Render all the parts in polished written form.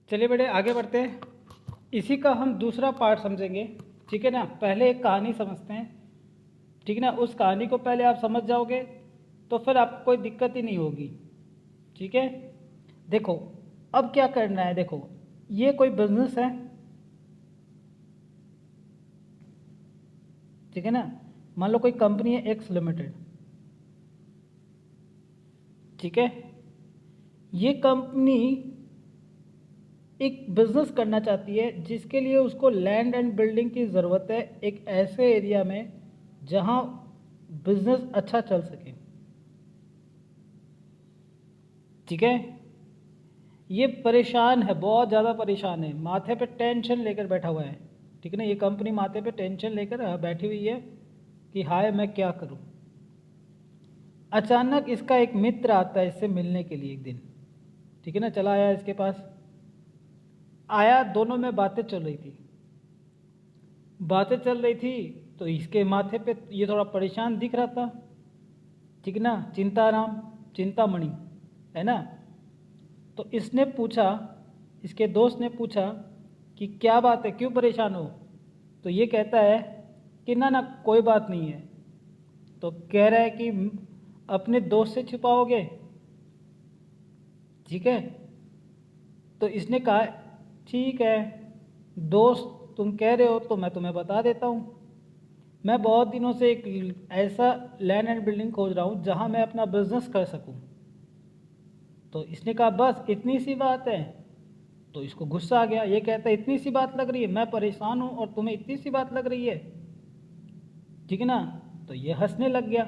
चलिए बेटे आगे बढ़ते हैं। इसी का हम दूसरा पार्ट समझेंगे, ठीक है ना। पहले एक कहानी समझते हैं, ठीक है ना। उस कहानी को पहले आप समझ जाओगे तो फिर आपको कोई दिक्कत ही नहीं होगी, ठीक है। देखो अब क्या करना है, देखो ये कोई बिजनेस है, ठीक है ना। मान लो कोई कंपनी है एक्स लिमिटेड, ठीक है। ये कंपनी एक बिजनेस करना चाहती है जिसके लिए उसको लैंड एंड बिल्डिंग की ज़रूरत है, एक ऐसे एरिया में जहां बिजनेस अच्छा चल सके, ठीक है। ये परेशान है, बहुत ज़्यादा परेशान है, माथे पे टेंशन लेकर बैठा हुआ है, ठीक है ना। ये कंपनी माथे पे टेंशन लेकर बैठी हुई है कि हाय मैं क्या करूं। अचानक इसका एक मित्र आता है इससे मिलने के लिए एक दिन, ठीक है ना। चला आया इसके पास, आया, दोनों में बातें चल रही थी। बातें चल रही थी तो इसके माथे पे ये थोड़ा परेशान दिख रहा था, ठीक है ना। चिंताराम चिंतामणि, है ना। तो इसने पूछा, इसके दोस्त ने पूछा कि क्या बात है, क्यों परेशान हो। तो ये कहता है कि ना ना कोई बात नहीं है। तो कह रहा है कि अपने दोस्त से छुपाओगे, ठीक है। तो इसने कहा ठीक है दोस्त, तुम कह रहे हो तो मैं तुम्हें बता देता हूँ। मैं बहुत दिनों से एक ऐसा लैंड एंड बिल्डिंग खोज रहा हूँ जहाँ मैं अपना बिजनेस कर सकूँ। तो इसने कहा बस इतनी सी बात है। तो इसको गुस्सा आ गया, ये कहता है इतनी सी बात लग रही है, मैं परेशान हूँ और तुम्हें इतनी सी बात लग रही है, ठीक है ना। तो ये हंसने लग गया।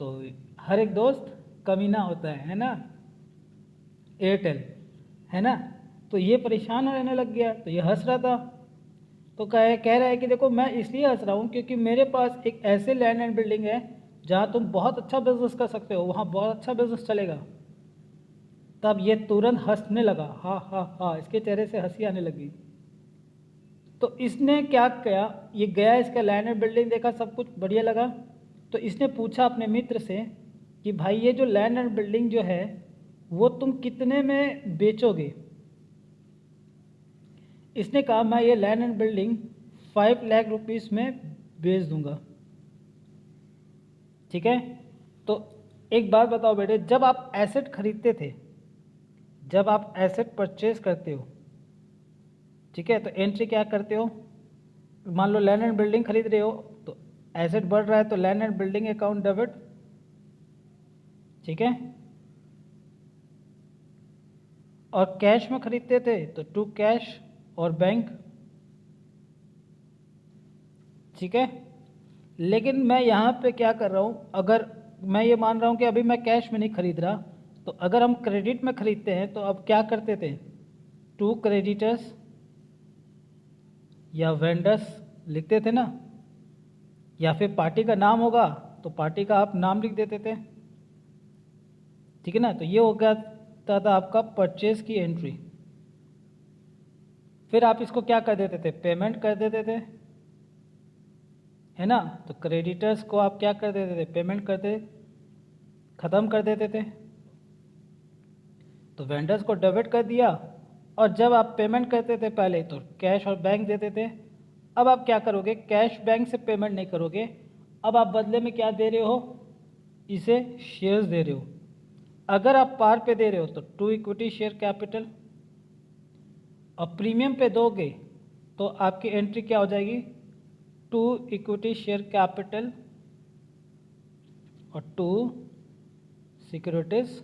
तो हर एक दोस्त कमीना होता है ना, एयरटेल, है ना। तो ये परेशान रहने लग गया, तो ये हंस रहा था। तो कह रहा है कि देखो मैं इसलिए हंस रहा हूँ क्योंकि मेरे पास एक ऐसे लैंड एंड बिल्डिंग है जहाँ तुम बहुत अच्छा बिजनेस कर सकते हो, वहाँ बहुत अच्छा बिजनेस चलेगा। तब ये तुरंत हंसने लगा, हा हा हा, इसके चेहरे से हंसी आने लगी। तो इसने क्या किया, ये गया इसका लैंड एंड बिल्डिंग देखा, सब कुछ बढ़िया लगा। तो इसने पूछा अपने मित्र से कि भाई ये जो लैंड एंड बिल्डिंग जो है वो तुम कितने में बेचोगे। इसने कहा मैं ये land and building 5 lakh rupees में बेच दूंगा, ठीक है। तो एक बात बताओ बेटे, जब आप एसेट खरीदते थे, जब आप एसेट परचेज करते हो, ठीक है, तो एंट्री क्या करते हो। मान लो लैंड एंड बिल्डिंग खरीद रहे हो तो एसेट बढ़ रहा है तो land and building account debit, ठीक है। और कैश में खरीदते थे तो टू कैश और बैंक, ठीक है। लेकिन मैं यहाँ पे क्या कर रहा हूँ, अगर मैं ये मान रहा हूँ कि अभी मैं कैश में नहीं खरीद रहा, तो अगर हम क्रेडिट में खरीदते हैं तो अब क्या करते थे, टू क्रेडिटर्स या वेंडर्स लिखते थे ना, या फिर पार्टी का नाम होगा तो पार्टी का आप नाम लिख देते थे, ठीक है ना। तो ये हो गया था आपका परचेज की एंट्री। फिर आप इसको क्या कर देते थे, पेमेंट कर देते थे, है ना। तो क्रेडिटर्स को आप क्या कर देते थे, पेमेंट करते ख़त्म कर देते थे। तो वेंडर्स को डेबिट कर दिया, और जब आप पेमेंट करते थे पहले तो कैश और बैंक देते थे। अब आप क्या करोगे, कैश बैंक से पेमेंट नहीं करोगे, अब आप बदले में क्या दे रहे हो, इसे शेयर्स दे रहे हो। अगर आप पार पे दे रहे हो तो टू इक्विटी शेयर कैपिटल, और प्रीमियम पे दोगे तो आपकी एंट्री क्या हो जाएगी, टू इक्विटी शेयर कैपिटल और टू सिक्योरिटीज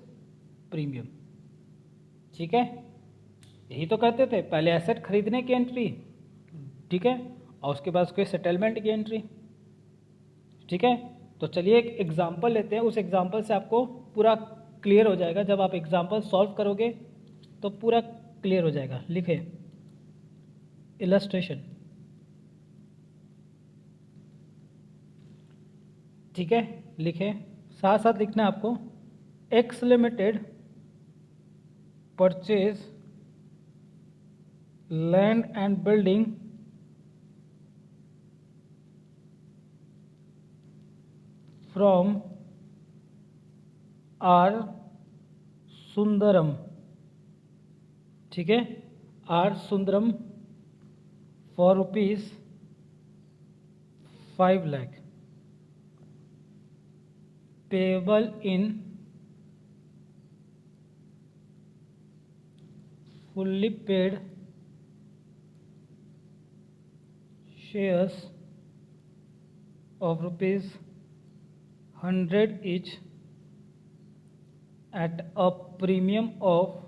प्रीमियम, ठीक है। यही तो करते थे, पहले एसेट खरीदने की एंट्री, ठीक है, और उसके बाद उसके सेटलमेंट की एंट्री, ठीक है। तो चलिए एक एग्जांपल लेते हैं, उस एग्जांपल से आपको पूरा क्लियर हो जाएगा। जब आप एग्जांपल सॉल्व करोगे तो पूरा क्लियर हो जाएगा। लिखे इलस्ट्रेशन, ठीक है, लिखे, साथ साथ लिखना है आपको। X limited purchase land and building from R Sundaram, ठीक है, R Sundaram for rupees 5 lakh payable in fully paid shares of rupees 100 each at a premium of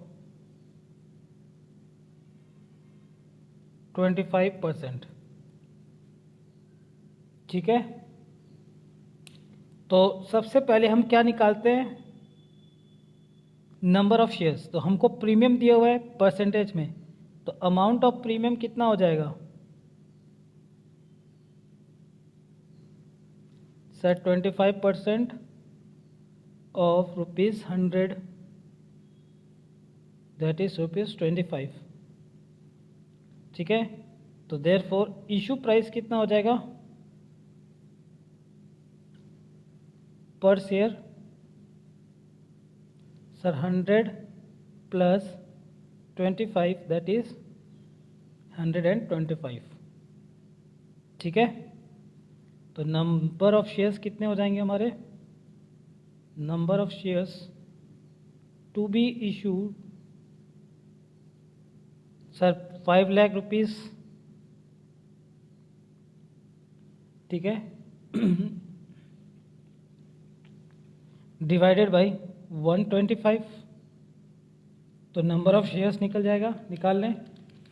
25%। ठीक है, तो सबसे पहले हम क्या निकालते हैं, नंबर ऑफ शेयर्स। तो हमको प्रीमियम दिया हुआ है परसेंटेज में, तो अमाउंट ऑफ प्रीमियम कितना हो जाएगा सर, 25% ऑफ ₹100, दैट इज ₹25। ठीक है, तो देयरफॉर इशू प्राइस कितना हो जाएगा पर share sir, 100 plus 25 that is 125। ठीक है, तो नंबर ऑफ शेयर्स कितने हो जाएंगे हमारे, number of shares to be issued sir 5 lakh rupees. ठीक है, डिवाइडेड बाई 125, तो नंबर ऑफ शेयर्स निकल जाएगा, निकाल लें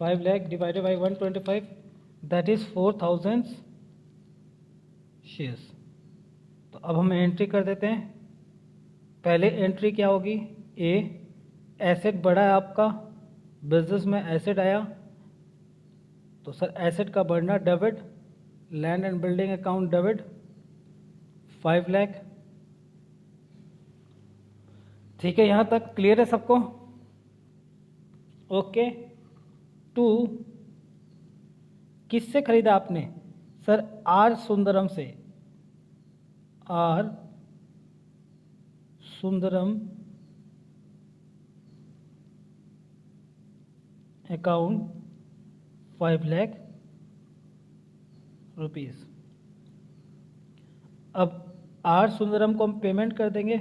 5 lakh divided by 125 that is 4000 shares. तो अब हम एंट्री कर देते हैं। पहले एंट्री क्या होगी, ए एसेट बढ़ा है आपका, बिजनेस में एसेट आया, तो सर एसेट का बढ़ना debit, land and building account debit 5 lakh. ठीक है, यहाँ तक क्लियर है सबको, ओके। 2 किससे खरीदा आपने सर, आर सुंदरम से, R Sundaram account 5 lakh rupees. अब आर सुंदरम को हम पेमेंट कर देंगे,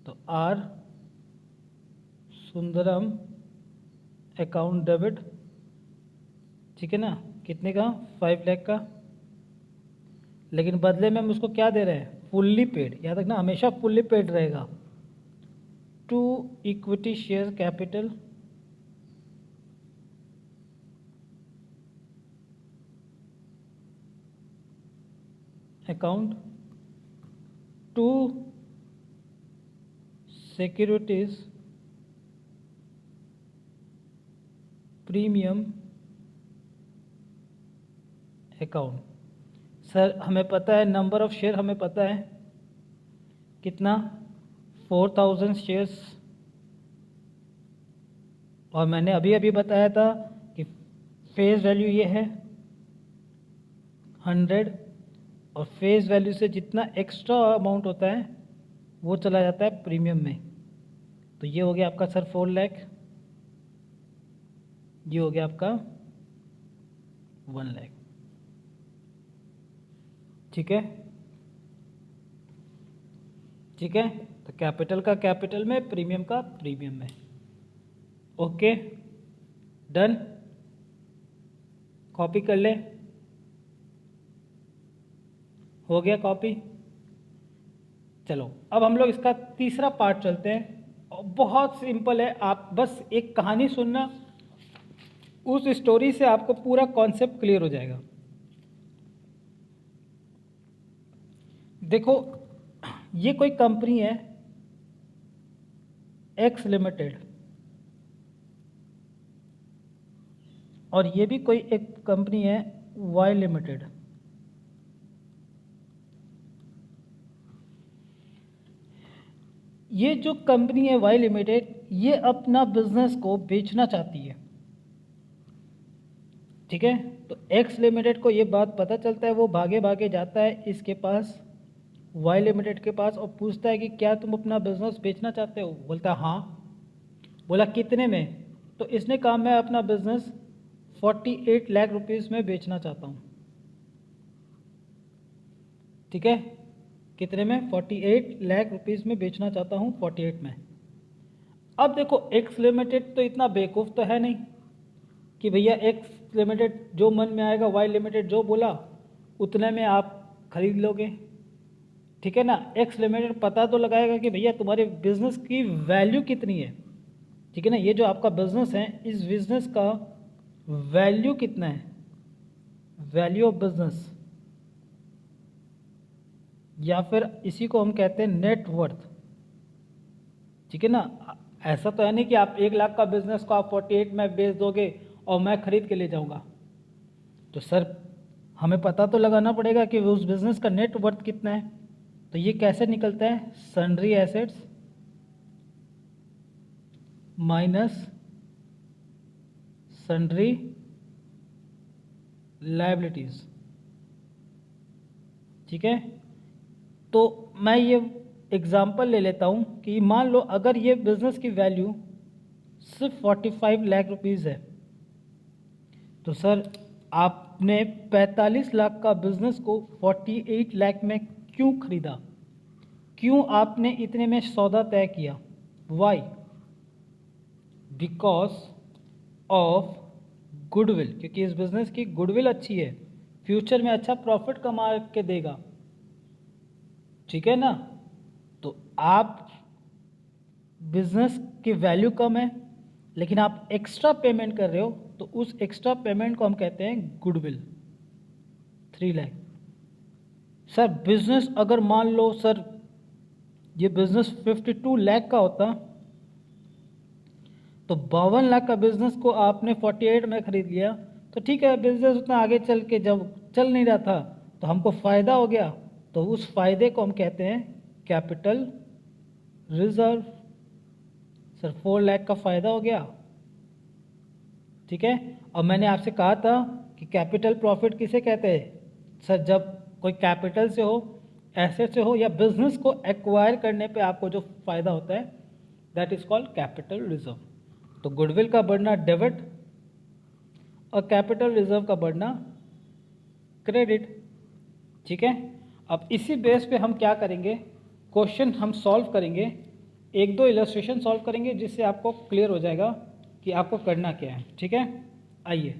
तो आर सुंदरम अकाउंट डेबिट, ठीक है ना, कितने का 5 लाख का, लेकिन बदले में हम उसको क्या दे रहे हैं, फुल्ली पेड, याद रखना हमेशा फुल्ली पेड रहेगा, to equity share capital account to securities premium account. Sir हमें पता है नंबर ऑफ शेयर, हमें पता है कितना 4000 शेयर्स, और मैंने अभी अभी बताया था कि फेस वैल्यू ये है 100, और फेस वैल्यू से जितना एक्स्ट्रा अमाउंट होता है वो चला जाता है प्रीमियम में। तो ये हो गया आपका सर 4 लाख, ये हो गया आपका 1 लाख। ठीक है, ठीक है, तो कैपिटल का कैपिटल में, प्रीमियम का प्रीमियम में, ओके डन। कॉपी कर ले, हो गया कॉपी। चलो अब हम लोग इसका तीसरा पार्ट चलते हैं, बहुत सिंपल है, आप बस एक कहानी सुनना, उस स्टोरी से आपको पूरा कॉन्सेप्ट क्लियर हो जाएगा। देखो ये कोई कंपनी है एक्स लिमिटेड, और ये भी कोई एक कंपनी है वाई लिमिटेड। ये जो कंपनी है वाई लिमिटेड, ये अपना बिजनेस को बेचना चाहती है, ठीक है। तो एक्स लिमिटेड को ये बात पता चलता है, वो भागे भागे जाता है इसके पास, वाई लिमिटेड के पास, और पूछता है कि क्या तुम अपना बिजनेस बेचना चाहते हो। बोलता हाँ। बोला कितने में, तो इसने कहा मैं अपना बिजनेस 48 लाख रुपीस में बेचना चाहता हूँ। ठीक है, कितने में? 48 लाख रुपीस में बेचना चाहता हूँ, 48 में। अब देखो एक्स लिमिटेड तो इतना बेवकूफ़ तो है नहीं कि भैया एक्स लिमिटेड जो मन में आएगा, वाई लिमिटेड जो बोला उतने में आप खरीद लोगे। ठीक है ना, एक्स लिमिटेड पता तो लगाएगा कि भैया तुम्हारे बिजनेस की वैल्यू कितनी है। ठीक है ना, ये जो आपका बिजनेस है, इस बिजनेस का वैल्यू कितना है, वैल्यू ऑफ बिजनेस, या फिर इसी को हम कहते हैं नेट वर्थ। ठीक है ना, ऐसा तो है नहीं कि आप 1 लाख का बिजनेस को आप 48 में बेच दोगे और मैं खरीद के ले जाऊंगा। तो सर हमें पता तो लगाना पड़ेगा कि उस बिजनेस का नेट वर्थ कितना है। तो ये कैसे निकलता है? Sundry assets minus sundry liabilities. ठीक है, तो मैं ये एग्जांपल ले लेता हूँ कि मान लो अगर ये बिजनेस की वैल्यू सिर्फ 45 लाख रुपीज़ है, तो सर आपने 45 लाख का बिजनेस को 48 लाख में क्यों खरीदा? क्यों आपने इतने में सौदा तय किया? वाई? बिकॉज ऑफ गुडविल, क्योंकि इस बिजनेस की गुडविल अच्छी है, फ्यूचर में अच्छा प्रॉफिट कमा के देगा। ठीक है ना, तो आप बिजनेस की वैल्यू कम है लेकिन आप एक्स्ट्रा पेमेंट कर रहे हो, तो उस एक्स्ट्रा पेमेंट को हम कहते हैं गुडविल, 3 लाख। सर बिजनेस अगर मान लो सर ये बिजनेस 52 लाख का होता तो 52 लाख का बिजनेस को आपने 48 में खरीद लिया, तो ठीक है, बिजनेस उतना आगे चल के जब चल नहीं रहा था तो हमको फ़ायदा हो गया, तो उस फायदे को हम कहते हैं कैपिटल रिजर्व। सर 4 लाख का फ़ायदा हो गया। ठीक है, और मैंने आपसे कहा था कि कैपिटल प्रॉफिट किसे कहते हैं? सर जब कोई कैपिटल से हो, एसेट से हो, या बिजनेस को एक्वायर करने पे आपको जो फ़ायदा होता है, that is called capital reserve. तो गुडविल का बढ़ना डेबिट और कैपिटल रिजर्व का बढ़ना क्रेडिट। ठीक है, अब इसी बेस पे हम क्या करेंगे, क्वेश्चन हम सॉल्व करेंगे, 1-2 इलस्ट्रेशन सॉल्व करेंगे जिससे आपको क्लियर हो जाएगा कि आपको करना क्या है। ठीक है, आइए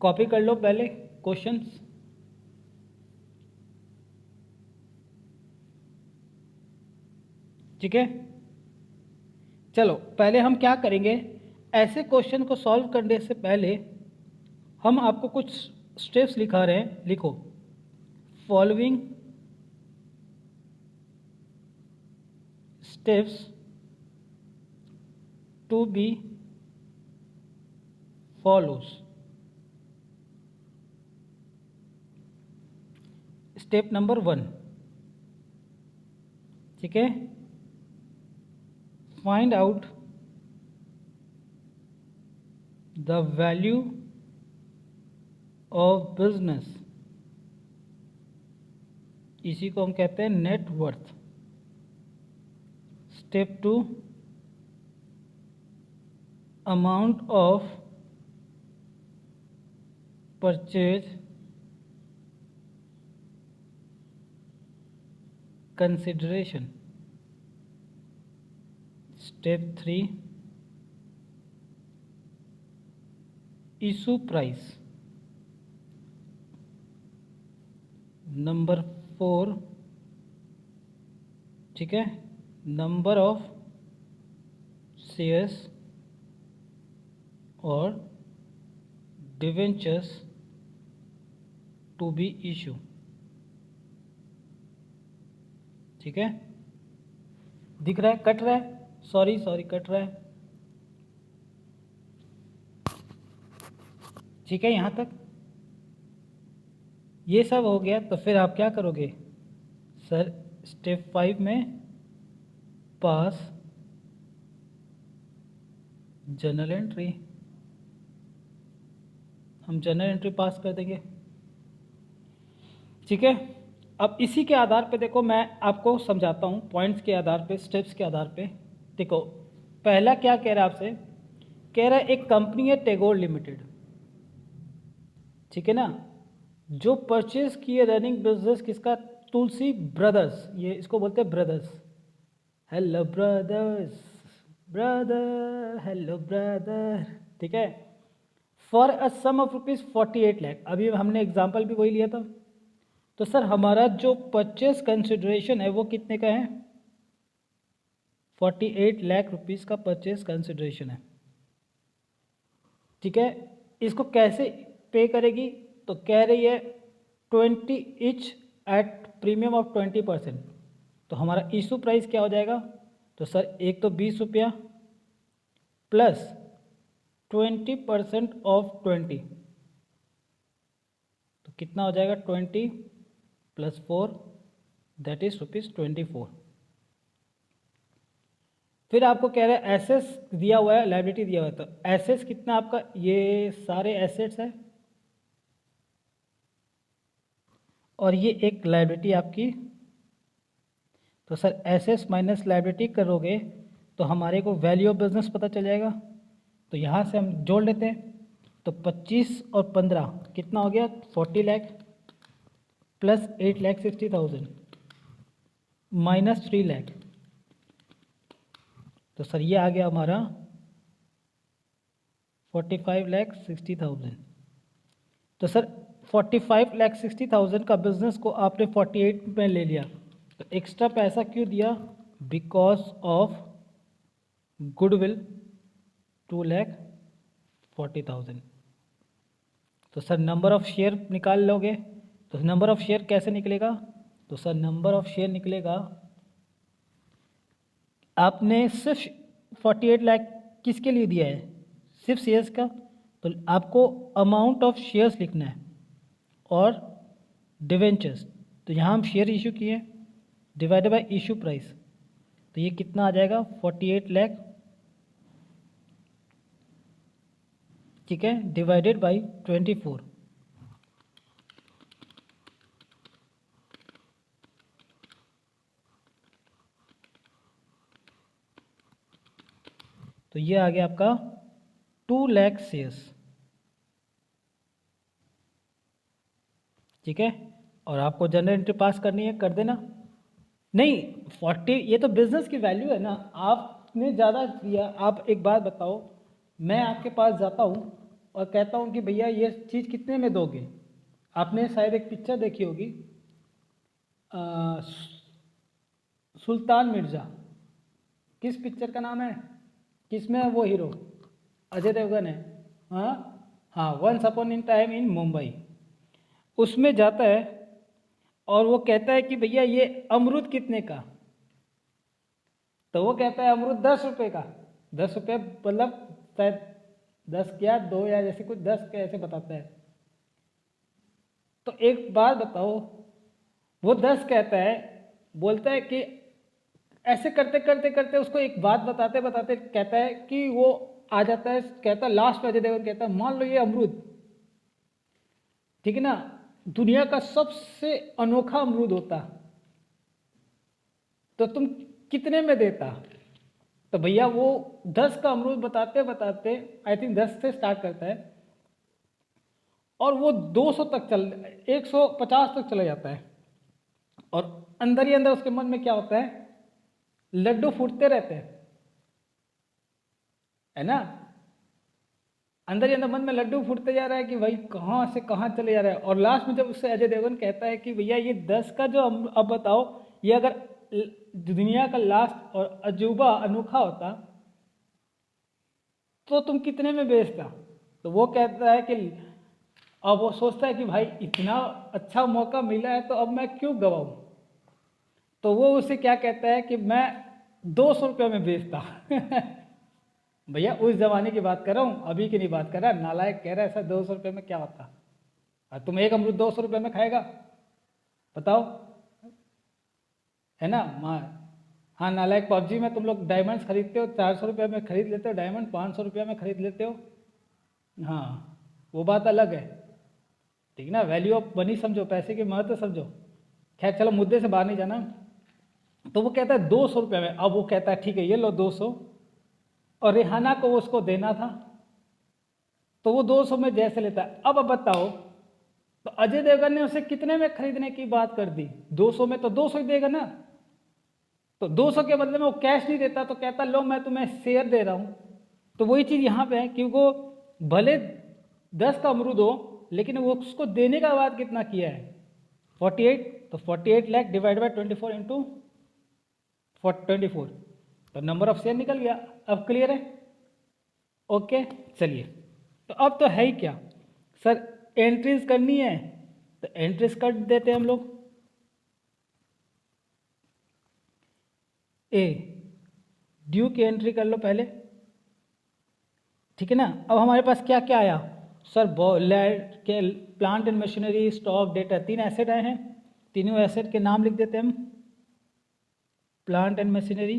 कॉपी कर लो पहले क्वेश्चंस। ठीक है, चलो पहले हम क्या करेंगे, ऐसे क्वेश्चन को सॉल्व करने से पहले हम आपको कुछ स्टेप्स लिखा रहे हैं, लिखो following steps to be follows. Step number 1, ठीक है, find out the value of business, इसी को हम कहते हैं net worth. Step 2, amount of purchase consideration. Step 3, issue price. Number 4, ठीक है, नंबर ऑफ शेयर्स और डिवेंचर्स टू बी इशू। ठीक है, दिख रहा है? कट रहा है? सॉरी कट रहा है। ठीक है, यहाँ तक ये सब हो गया, तो फिर आप क्या करोगे सर? स्टेप 5 में पास जर्नल एंट्री, हम जर्नल एंट्री पास कर देंगे। ठीक है, अब इसी के आधार पे देखो, मैं आपको समझाता हूँ पॉइंट्स के आधार पे, स्टेप्स के आधार पे। देखो पहला क्या कह रहा है आपसे कह रहा है एक कंपनी है टैगोर लिमिटेड, ठीक है ना, जो परचेज किए रनिंग बिजनेस किसका, तुलसी ब्रदर्स, ये इसको बोलते हैं brothers, hello brothers, brother hello brother, ठीक है, for a sum of ₹48 lakh. अभी हमने एग्जांपल भी वही लिया था। तो सर हमारा जो परचेस कंसिडरेशन है वो कितने का है, 48 लाख रुपीज़ का परचेस कंसिडरेशन है, ठीक है। इसको कैसे पे करेगी, तो कह रही है 20 ईच एट प्रीमियम ऑफ 20%। तो हमारा इशू प्राइस क्या हो जाएगा, तो सर एक तो 20 रुपया प्लस 20% ऑफ 20, तो कितना हो जाएगा, 20 + 4 दैट इज ₹24। फिर आपको कह रहे हैं एसेट्स दिया हुआ है, लायबिलिटी दिया हुआ है, तो एसेट्स कितना आपका, ये सारे एसेट्स है और ये एक लायबिलिटी आपकी। तो सर एसेट्स माइनस लायबिलिटी करोगे तो हमारे को वैल्यू ऑफ बिजनेस पता चल जाएगा। तो यहाँ से हम जोड़ लेते हैं, तो 25 और 15 कितना हो गया, 40 लाख प्लस 8,60,000 माइनस 3 लाख। तो सर ये आ गया हमारा 45,60,000। तो सर 45,60,000 का बिजनेस को आपने 48 में ले लिया, तो एक्स्ट्रा पैसा क्यों दिया, बिकॉज ऑफ गुडविल 2,40,000। तो सर नंबर ऑफ शेयर निकाल लोगे, तो नंबर ऑफ शेयर कैसे निकलेगा, तो सर नंबर ऑफ शेयर निकलेगा, आपने सिर्फ 48 लाख किसके लिए दिया है, सिर्फ शेयर्स का, तो आपको अमाउंट ऑफ शेयर्स लिखना है और डिवेंचर्स, तो यहाँ हम शेयर इशू किए डिवाइडेड बाय इशू प्राइस, तो ये कितना आ जाएगा 48 लाख, ठीक है, डिवाइडेड बाय 24। तो ये आ गया आपका 2 लाख शेयर्स, ठीक है। और आपको जनरल एंट्री पास करनी है, कर देना। नहीं 40, ये तो बिजनेस की वैल्यू है ना, आपने ज़्यादा दिया। आप एक बात बताओ, मैं आपके पास जाता हूँ और कहता हूँ कि भैया ये चीज़ कितने में दोगे, आपने शायद एक पिक्चर देखी होगी सुल्तान मिर्ज़ा, किस पिक्चर का नाम है, किसमें है वो हीरो, अजय देवगन है, हाँ हाँ, once upon in time in Mumbai, उसमें जाता है और वो कहता है कि भैया ये अमरूद कितने का, तो वो कहता है अमरूद 10 रुपये का, 10 रुपये मतलब शायद 10 क्या 2 या जैसे कुछ 10 के ऐसे बताता है। तो एक बात बताओ, वो 10 कहता है, बोलता है कि ऐसे करते करते करते उसको एक बात बताते बताते कहता है कि वो आ जाता है, कहता है लास्ट में अजय देवगन कहता है मान लो ये अमरूद, ठीक है ना, दुनिया का सबसे अनोखा अमरूद होता, तो तुम कितने में देता, तो भैया वो 10 का अमरूद बताते बताते आई थिंक 10 से स्टार्ट करता है और वो 200 तक 150 तक चला जाता है, और अंदर ही अंदर उसके मन में क्या होता है, लड्डू फूटते रहते हैं, है ना, अंदर ही अंदर मन में लड्डू फूटते जा रहा है कि भाई कहाँ से कहाँ चले जा रहा है। और लास्ट में जब उससे अजय देवगन कहता है कि भैया ये 10 का जो अब बताओ, ये अगर दुनिया का लास्ट और अजूबा अनोखा होता तो तुम कितने में बेचता, तो वो कहता है कि अब वो सोचता है कि भाई इतना अच्छा मौका मिला है तो अब मैं क्यों गवाऊं, तो वो उसे क्या कहता है कि मैं 200 रुपये में बेचता भैया उस जमाने की बात कर रहा हूँ, अभी की नहीं बात कर रहा। नालायक कह रहा है सर 200 रुपये में क्या होता, और तुम एक अमरूद 200 रुपये में खाएगा, बताओ, है ना। हाँ नालायक, पबजी में तुम लोग डायमंड्स खरीदते हो, 400 रुपये में खरीद लेते हो डायमंड, 500 रुपये में खरीद लेते हो, हाँ वो बात अलग है, ठीक ना, वैल्यू ऑफ मनी समझो, पैसे की महत्व समझो। खैर चलो मुद्दे से बाहर नहीं जाना। तो वो कहता है 200 रुपये में, अब वो कहता है ठीक है ये लो 200, और रिहाना को उसको देना था, तो वो 200 में जैसे लेता है। अब बताओ, तो अजय देवगन ने उसे कितने में खरीदने की बात कर दी? 200 में, तो 200 ही देगा ना। तो 200 के बदले में वो कैश नहीं देता, तो कहता लो मैं तुम्हें शेयर दे रहा हूं। तो वही चीज यहाँ पे है, क्योंकि वो भले 10 का अमरूद हो, लेकिन वो उसको देने का बात कितना किया है? 48। तो 48 लाख डिवाइड बाय 24 इंटू 24, तो नंबर ऑफ शेयर निकल गया। अब क्लियर है? ओके, चलिए। तो अब तो है ही क्या सर, एंट्रीज करनी है, तो एंट्रीज कर देते हैं हम लोग। ए, ड्यू की एंट्री कर लो पहले, ठीक है ना। अब हमारे पास क्या क्या आया सर? लैंड के, plant and machinery, stock, data, 3 asset आए हैं। तीनों एसेट के नाम लिख देते हैं हम। Plant and machinery,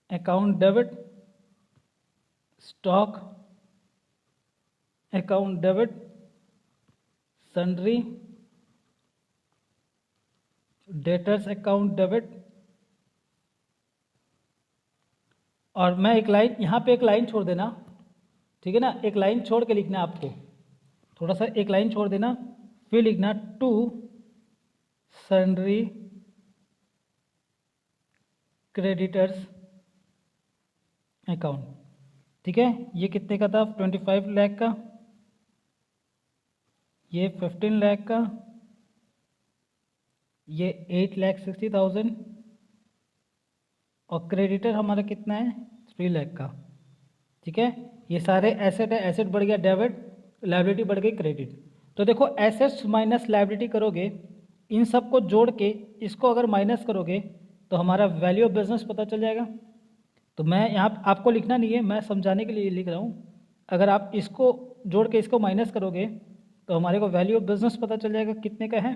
account debit, stock account debit, sundry debtors account debit. और मैं एक लाइन यहाँ पे, एक लाइन छोड़ देना, ठीक है ना। एक लाइन छोड़ के लिखना आपको, थोड़ा सा एक लाइन छोड़ देना, फिर लिखना टू सन्ड्री क्रेडिटर्स अकाउंट, ठीक है। ये कितने का था? 25 लाख का, ये 15 लाख का, ये 8,60,000, और क्रेडिटर हमारा कितना है? 3 लाख का, ठीक है। ये सारे एसेट है, एसेट बढ़ गया डेबिट, लायबिलिटी बढ़ गई क्रेडिट। तो देखो एसेट्स माइनस लायबिलिटी करोगे, इन सब को जोड़ के इसको अगर माइनस करोगे तो हमारा वैल्यू ऑफ बिजनेस पता चल जाएगा। तो मैं यहाँ आपको लिखना नहीं है, मैं समझाने के लिए लिख रहा हूँ। अगर आप इसको जोड़ के इसको माइनस करोगे तो हमारे को वैल्यू ऑफ बिजनेस पता चल जाएगा कितने का है।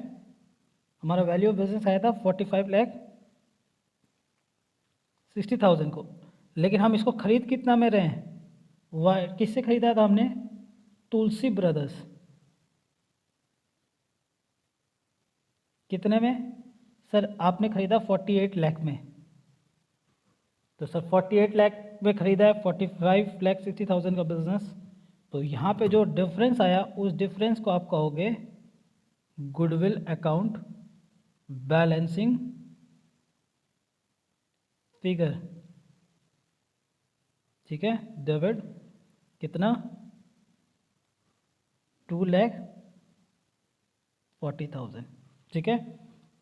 हमारा वैल्यू ऑफ बिजनेस आया था 45,60,000 को, लेकिन हम इसको खरीद कितना में रहे हैं? वाई किससे खरीदा था हमने? तुलसी ब्रदर्स। कितने में सर? आपने खरीदा 48 लाख में। तो सर 48 लाख में खरीदा है 45,60,000 का बिजनेस। तो यहाँ पे जो डिफरेंस आया, उस डिफरेंस को आप कहोगे गुडविल अकाउंट बैलेंसिंग फिगर, ठीक है। डेबिट कितना? 2,40,000, ठीक है।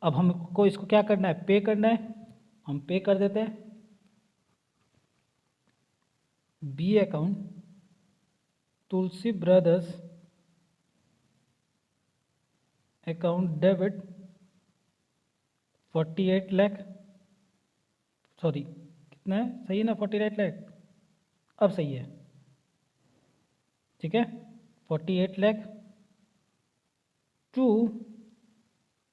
अब हमको इसको क्या करना है? पे करना है। हम पे कर देते हैं। B account Tulsi brothers account debit 48 lakh, sorry कितना है? सही है ना? 48 लाख, अब सही है, ठीक है। 48 lakh to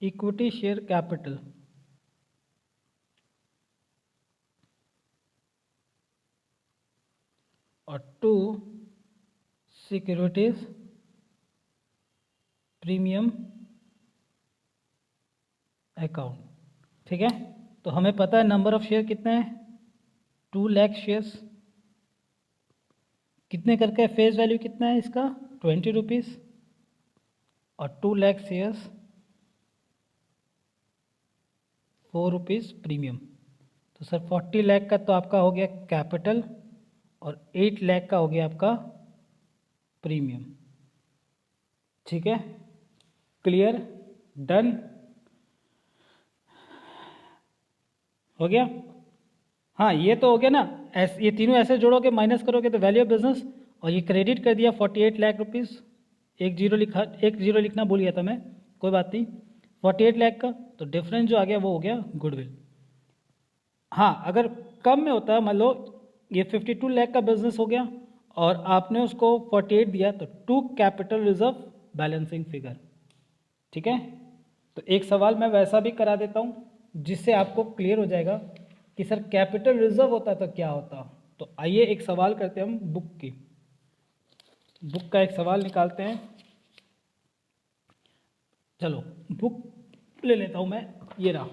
equity share capital, और टू सिक्योरिटीज प्रीमियम अकाउंट, ठीक है। तो हमें पता है नंबर ऑफ शेयर कितने हैं? 2 लाख शेयर्स। कितने करके फेस वैल्यू कितना है इसका? 20 रुपीज़, और 2 लाख शेयर्स 4 रुपीज़ प्रीमियम। तो सर 40 लाख का तो आपका हो गया कैपिटल, और 8 लाख का हो गया आपका प्रीमियम, ठीक है। क्लियर? डन? हो गया? हाँ, ये तो हो गया ना। ये तीनों ऐसे जोड़ोगे, माइनस करोगे तो वैल्यू ऑफ बिजनेस, और ये क्रेडिट कर दिया 48 लाख रुपीज़। एक जीरो लिखना भूल गया था मैं, कोई बात नहीं। 48 लाख का तो डिफरेंस जो आ गया वो हो गया गुडविल। हाँ, अगर कम में होता, मान लो ये 52 लाख का बिजनेस हो गया और आपने उसको 48 दिया, तो to capital reserve balancing figure, ठीक है। तो एक सवाल मैं वैसा भी करा देता हूँ जिससे आपको क्लियर हो जाएगा कि सर कैपिटल रिजर्व होता तो क्या होता। तो आइए एक सवाल करते हैं हम बुक का एक सवाल निकालते हैं। चलो बुक ले लेता हूँ मैं, ये रहा।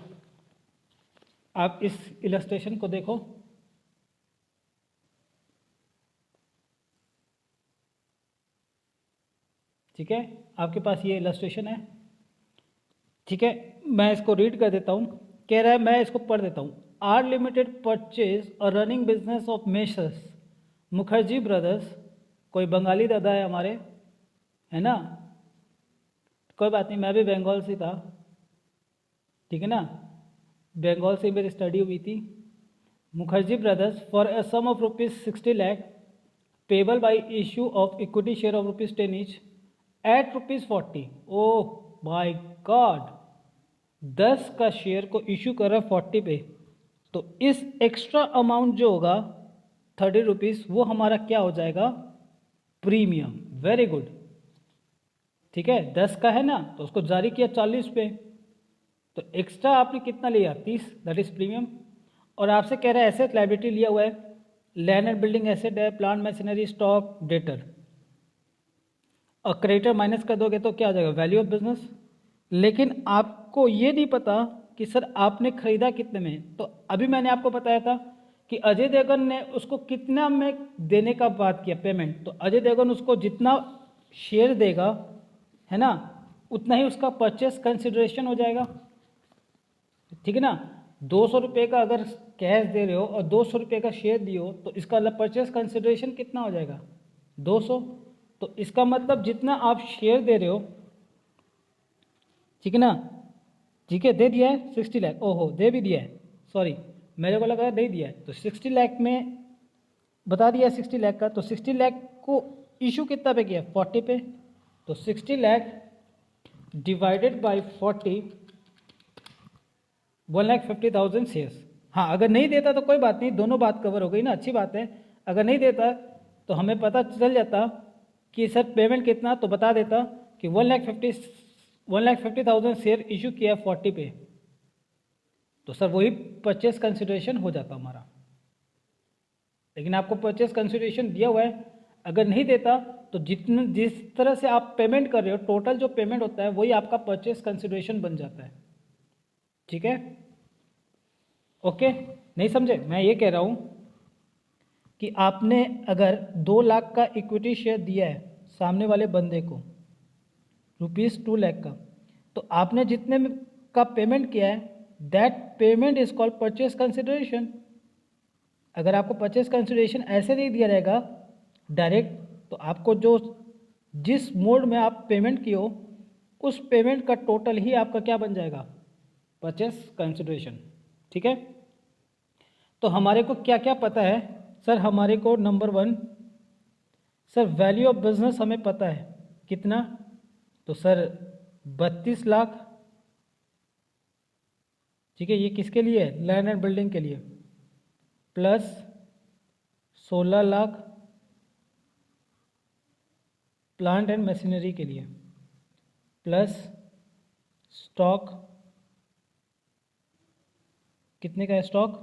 आप इस इलस्ट्रेशन को देखो, ठीक है, आपके पास ये इलस्ट्रेशन है। ठीक है, मैं इसको रीड कर देता हूँ। कह रहा है, मैं इसको पढ़ देता हूँ। R limited purchase a running business of messrs Mukherjee brothers. कोई बंगाली दादा है हमारे, है ना, कोई बात नहीं, मैं भी बंगाल से था, ठीक है ना, बंगाल से मेरी स्टडी हुई थी। Mukherjee brothers for a sum of ₹60 lakh payable by issue of equity share of ₹10 each at ₹40। Oh my god, 10 का शेयर को इशू कर रहा है 40 पे। तो इस एक्स्ट्रा अमाउंट जो होगा ₹30, वो हमारा क्या हो जाएगा, प्रीमियम। Very good. ठीक है, 10 का है ना, तो उसको जारी किया 40 पे, तो एक्स्ट्रा आपने कितना लिया, 30, दैट इज प्रीमियम। और आपसे कह रहा है एसेट लायबिलिटी लिया हुआ है, लैंड एंड बिल्डिंग एसेट है, प्लांट मशीनरी स्टॉक डेटर, और क्रेडिटर माइनस कर दोगे तो क्या आ जाएगा, वैल्यू ऑफ बिजनेस। लेकिन आपको ये नहीं पता कि सर आपने खरीदा कितने में। तो अभी मैंने आपको बताया था कि अजय देवगन ने उसको कितना में देने का बात किया पेमेंट, तो अजय देवगन उसको जितना शेयर देगा, है ना, उतना ही उसका परचेस कंसिडरेशन हो जाएगा। ठीक है ना, 200 रुपये का अगर कैश दे रहे हो और 200 रुपये का शेयर दियो, तो इसका परचेस कंसिडरेशन कितना हो जाएगा, 200। तो इसका मतलब जितना आप शेयर दे रहे हो, ठीक है ना, ठीक है, दे दिया है 60 लाख, ओहो दे भी दिया है, सॉरी मेरे को लगा दे दिया है, तो 60 लाख में बता दिया 60 लाख का। तो 60 लाख को इशू कितना पे किया, 40 पे, तो 60 लाख डिवाइडेड बाय 40, 1,50,000 शेयर्स। हाँ, अगर नहीं देता तो कोई बात नहीं, दोनों बात कवर हो गई ना, अच्छी बात है। अगर नहीं देता तो हमें पता चल जाता कि सर पेमेंट कितना, तो बता देता कि 1,50,000 शेयर इशू किया 40 पे, तो सर वही परचेस कंसिडरेशन हो जाता हमारा। लेकिन आपको परचेस कंसिडरेशन दिया हुआ है, अगर नहीं देता तो जिस तरह से आप पेमेंट कर रहे हो, टोटल जो पेमेंट होता है वही आपका परचेस कंसिडरेशन बन जाता है। ठीक है, ओके, नहीं समझे, मैं ये कह रहा हूँ कि आपने अगर 2 लाख का इक्विटी शेयर दिया है सामने वाले बंदे को, ₹2 लाख का, तो आपने जितने का पेमेंट किया है, that payment is called purchase consideration. अगर आपको परचेस कंसिडरेशन ऐसे नहीं दिया रहेगा डायरेक्ट, तो आपको जो जिस मोड में आप पेमेंट किए हो, उस पेमेंट का टोटल ही आपका क्या बन जाएगा, परचेस कंसिडरेशन। ठीक है, तो हमारे को क्या क्या पता है सर, हमारे को number 1 sir value of business हमें पता है कितना, तो सर 32 लाख। ठीक है, ये किसके लिए है, लैंड एंड बिल्डिंग के लिए, plus 16 lakh plant and machinery के लिए, प्लस स्टॉक, कितने का है स्टॉक,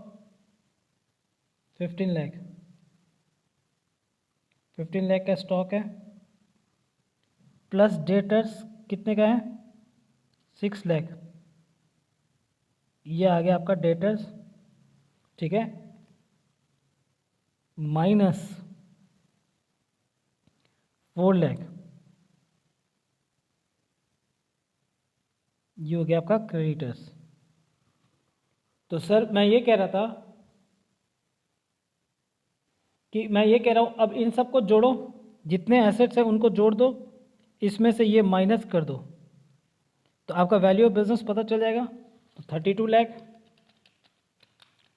15 लाख, 15 लाख का स्टॉक है, प्लस डेटर्स कितने का है, 6 लाख, ये आ गया आपका डेटर्स। ठीक है, माइनस 4 लाख, ये हो गया आपका क्रेडिटर्स। तो सर मैं ये कह रहा था कि मैं ये कह रहा हूँ अब इन सबको जोड़ो, जितने एसेट्स हैं उनको जोड़ दो, इसमें से ये माइनस कर दो, तो आपका वैल्यू ऑफ बिजनेस पता चल जाएगा। तो 32 lakh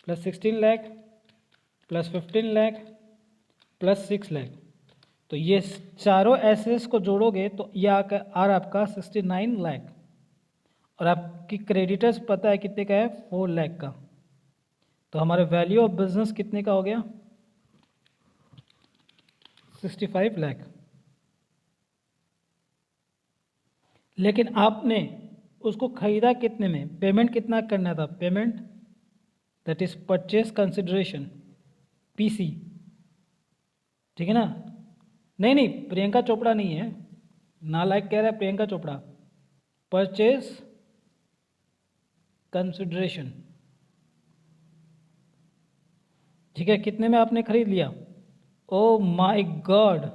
plus 16 lakh plus 15 lakh plus 6 lakh, तो ये चारों एसेट्स को जोड़ोगे तो ये आ रहा आपका 69 लाख, और आपकी क्रेडिटर्स पता है कितने का है, 4 लाख का। तो हमारे वैल्यू ऑफ बिजनेस कितने का हो गया, 65 लाख। लेकिन आपने उसको खरीदा कितने में, पेमेंट कितना करना था, payment that is purchase consideration, PC. ठीक है ना, नहीं नहीं प्रियंका चोपड़ा नहीं है, नालायक कह रहा है प्रियंका चोपड़ा, परचेस कंसिडरेशन। ठीक है, कितने में आपने खरीद लिया, ओ माय गॉड,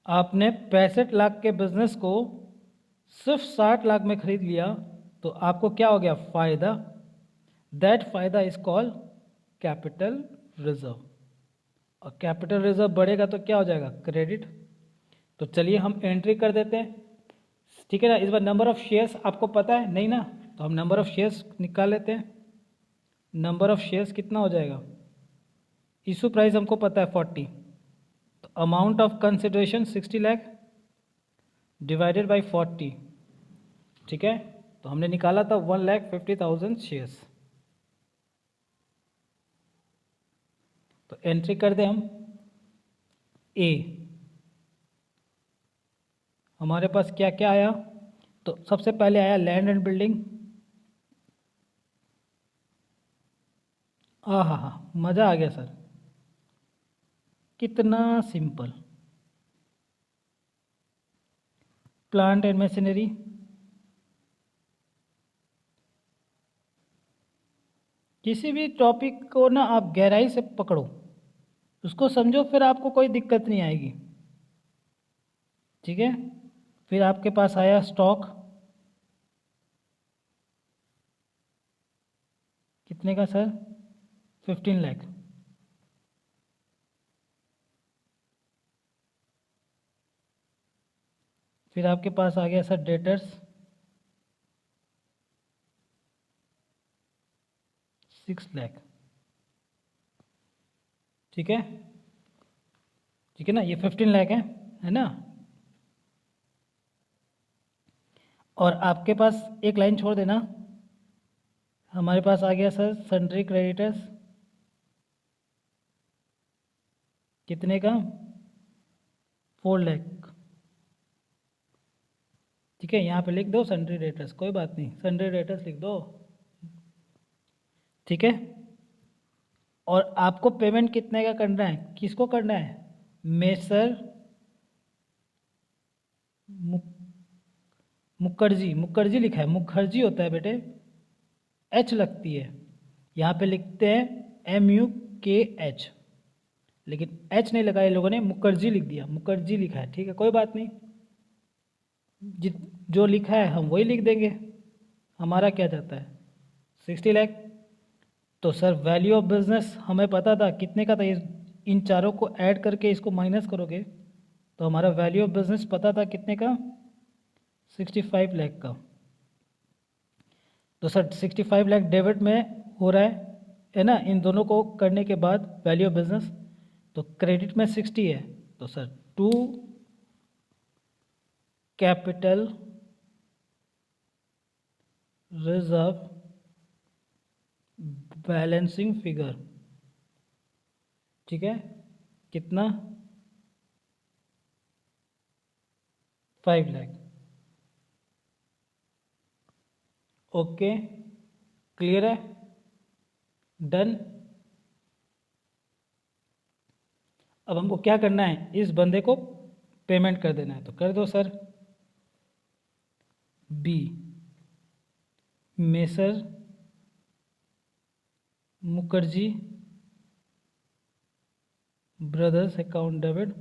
आपने 65 लाख के बिजनेस को सिर्फ 60 लाख में खरीद लिया तो आपको क्या हो गया? फ़ायदा। दैट फ़ायदा इज कॉल्ड कैपिटल रिजर्व। और कैपिटल रिजर्व बढ़ेगा तो क्या हो जाएगा? क्रेडिट। तो चलिए हम एंट्री कर देते हैं, ठीक है ना। इस बार नंबर ऑफ शेयर्स आपको पता है नहीं ना, तो हम नंबर ऑफ शेयर्स निकाल लेते हैं। नंबर ऑफ शेयर्स कितना हो जाएगा? इशू प्राइस हमको पता है 40, तो amount of consideration 60 lakh divided by 40, ठीक है। तो हमने निकाला था 1,50,000 शेयर्स। तो एंट्री कर दें हम। ए हमारे पास क्या क्या आया? तो सबसे पहले आया लैंड एंड बिल्डिंग। हाँ हाँ हाँ, मज़ा आ गया सर, कितना सिंपल। प्लांट एंड मशीनरी, किसी भी टॉपिक को ना आप गहराई से पकड़ो, उसको समझो, फिर आपको कोई दिक्कत नहीं आएगी, ठीक है। फिर आपके पास आया स्टॉक, कितने का सर? 15 लाख। फिर आपके पास आ गया सर डेटर्स, 6 लाख, ठीक है, ठीक है ना। ये 15 लाख है ना। और आपके पास एक लाइन छोड़ देना, हमारे पास आ गया सर सन्ड्री क्रेडिटर्स, कितने का? 4 लाख, ठीक है। यहाँ पे लिख दो सन्ड्री डेटर्स, कोई बात नहीं, सन्ड्री डेटर्स लिख दो, ठीक है। और आपको पेमेंट कितने का करना है? किसको करना है? मेसर मुखर्जी, मुखर्जी लिखा है, मुखर्जी होता है बेटे, एच लगती है, यहाँ पे लिखते हैं MUKH, लेकिन एच नहीं लगाया लोगों ने, मुखर्जी लिख दिया, मुखर्जी लिखा है, ठीक है, कोई बात नहीं। जित जो लिखा है हम वही लिख देंगे, हमारा क्या जाता है? 60 लाख। तो सर वैल्यू ऑफ बिजनेस हमें पता था कितने का था, इन चारों को ऐड करके इसको माइनस करोगे तो हमारा वैल्यू ऑफ बिजनेस पता था कितने का? 65 लाख का। तो सर 65 लाख डेबिट में हो रहा है ना, इन दोनों को करने के बाद वैल्यू ऑफ बिजनेस, तो क्रेडिट में 60 है, तो sir to capital reserve balancing figure, ठीक है, कितना? 5 लाख। ओके, क्लियर है, डन। अब हमको क्या करना है? इस बंदे को पेमेंट कर देना है, तो कर दो sir. B messrs Mukherjee brothers account debit,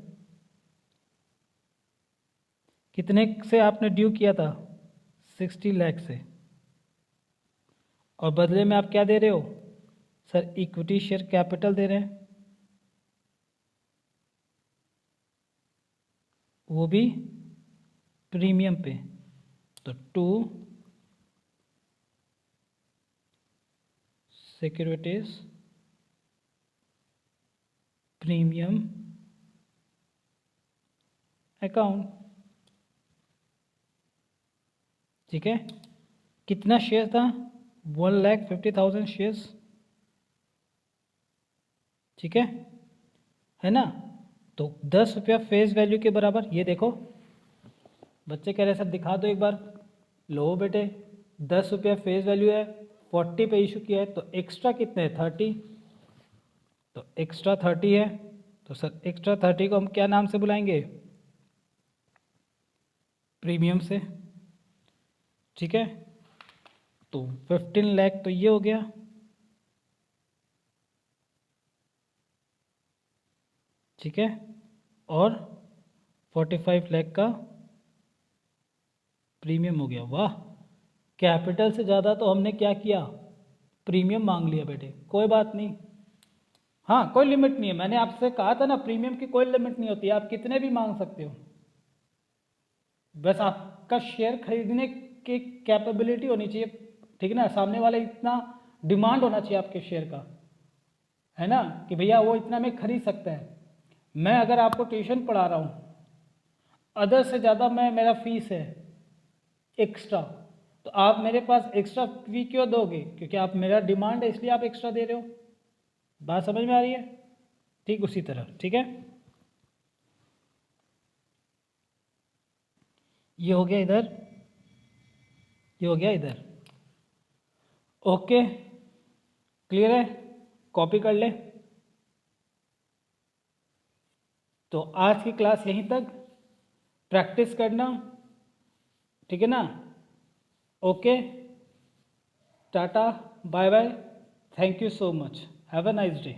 कितने से आपने ड्यू किया था? 60 लाख से। और बदले में आप क्या दे रहे हो? सर इक्विटी शेयर कैपिटल दे रहे हैं, वो भी प्रीमियम पे, तो टू सिक्योरिटीज प्रीमियम अकाउंट, ठीक है। कितना शेयर था? 1,50,000 शेयर्स, ठीक है ना। तो 10 रुपया फेस वैल्यू के बराबर, ये देखो बच्चे कह रहे सर दिखा दो एक बार, लो बेटे 10 रुपया फेस वैल्यू है, 40 पे इशू किया है, तो एक्स्ट्रा कितने है? 30, तो एक्स्ट्रा 30 है, तो सर एक्स्ट्रा 30 को हम क्या नाम से बुलाएंगे? प्रीमियम से, ठीक है। तो 15 लाख तो ये हो गया, ठीक है। और 45 लाख का प्रीमियम हो गया। वाह, कैपिटल से ज़्यादा तो हमने क्या किया, प्रीमियम मांग लिया बेटे। कोई बात नहीं, हाँ कोई लिमिट नहीं है, मैंने आपसे कहा था ना प्रीमियम की कोई लिमिट नहीं होती, आप कितने भी मांग सकते हो। बस आपका शेयर खरीदने की कैपेबिलिटी होनी चाहिए, ठीक है ना, सामने वाला इतना डिमांड होना चाहिए आपके शेयर का, है ना, कि भैया वो इतना में खरीद सकता है। मैं अगर आपको ट्यूशन पढ़ा रहा हूँ, अदर से ज़्यादा मैं मेरा फीस है एक्स्ट्रा, तो आप मेरे पास एक्स्ट्रा फी क्यों दोगे, क्योंकि आप मेरा डिमांड है इसलिए आप एक्स्ट्रा दे रहे हो। बात समझ में आ रही है? ठीक उसी तरह, ठीक है, ये हो गया इधर, ये हो गया इधर। ओके, क्लियर है, कॉपी कर ले। तो आज की क्लास यहीं तक, प्रैक्टिस करना, ठीक है ना। Okay, tata, bye bye, thank you so much, have a nice day.